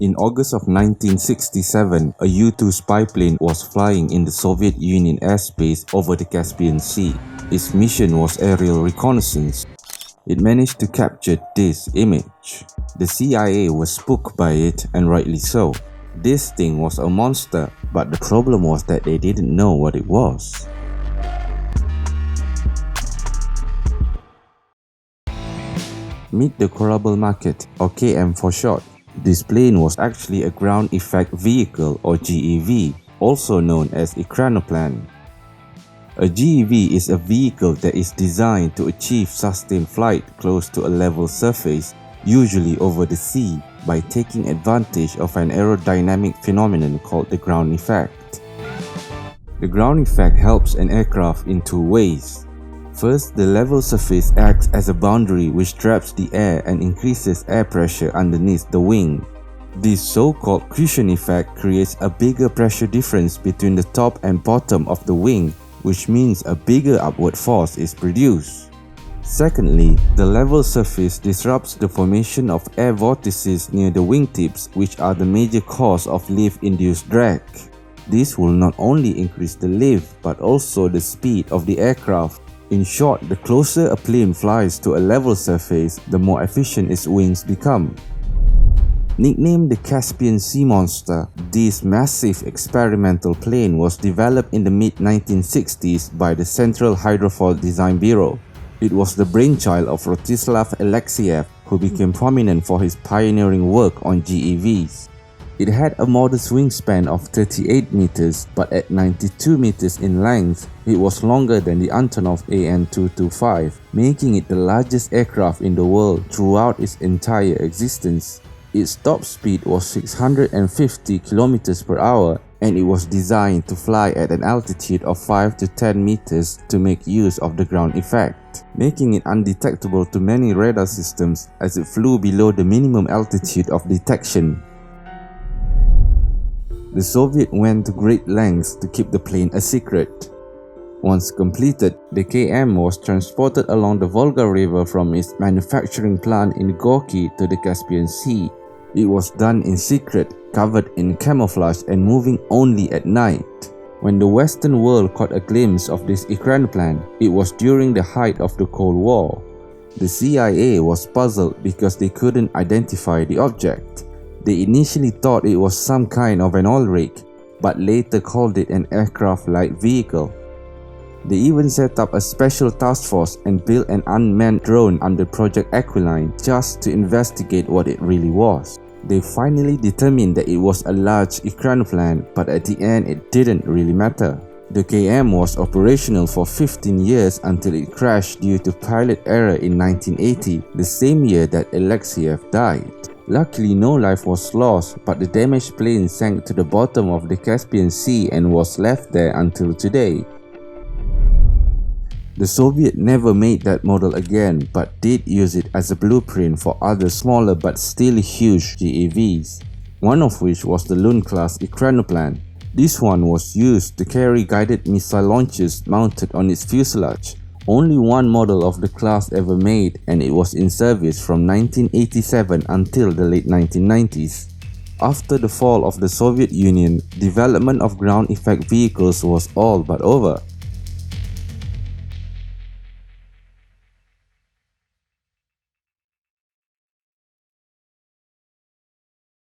In August of 1967, a U-2 spy plane was flying in the Soviet Union airspace over the Caspian Sea. Its mission was aerial reconnaissance. It managed to capture this image. The CIA was spooked by it, and rightly so. This thing was a monster, but the problem was that they didn't know what it was. Meet the Korabl Maket, or KM for short. This plane was actually a ground effect vehicle, or GEV, also known as ekranoplan. A GEV is a vehicle that is designed to achieve sustained flight close to a level surface, usually over the sea, by taking advantage of an aerodynamic phenomenon called the ground effect. The ground effect helps an aircraft in two ways. First, the level surface acts as a boundary which traps the air and increases air pressure underneath the wing. This so-called cushion effect creates a bigger pressure difference between the top and bottom of the wing, which means a bigger upward force is produced. Secondly, the level surface disrupts the formation of air vortices near the wingtips, which are the major cause of lift-induced drag. This will not only increase the lift but also the speed of the aircraft. In short, the closer a plane flies to a level surface, the more efficient its wings become. Nicknamed the Caspian Sea monster, this massive experimental plane was developed in the mid-1960s by the Central Hydrofoil Design Bureau. It was the brainchild of Rostislav Alexeyev, who became prominent for his pioneering work on GEVs. It had a modest wingspan of 38 meters, but at 92 meters in length, it was longer than the Antonov AN-225, making it the largest aircraft in the world throughout its entire existence. Its top speed was 650 km per hour, and it was designed to fly at an altitude of 5 to 10 meters to make use of the ground effect, making it undetectable to many radar systems as it flew below the minimum altitude of detection. The Soviets went to great lengths to keep the plane a secret. Once completed, the KM was transported along the Volga River from its manufacturing plant in Gorky to the Caspian Sea. It was done in secret, covered in camouflage and moving only at night. When the Western world caught a glimpse of this ekranoplan, it was during the height of the Cold War. The CIA was puzzled because they couldn't identify the object. They initially thought it was some kind of an oil rig, but later called it an aircraft-like vehicle. They even set up a special task force and built an unmanned drone under Project Aquiline just to investigate what it really was. They finally determined that it was a large ekranoplan, but at the end it didn't really matter. The KM was operational for 15 years until it crashed due to pilot error in 1980, the same year that Alexeyev died. Luckily, no life was lost, but the damaged plane sank to the bottom of the Caspian Sea and was left there until today. The Soviets never made that model again, but did use it as a blueprint for other smaller but still huge GEVs, one of which was the lun-class ekranoplan. This one was used to carry guided missile launchers mounted on its fuselage. Only one model of the class ever made, and it was in service from 1987 until the late 1990s. After the fall of the Soviet Union, development of ground effect vehicles was all but over.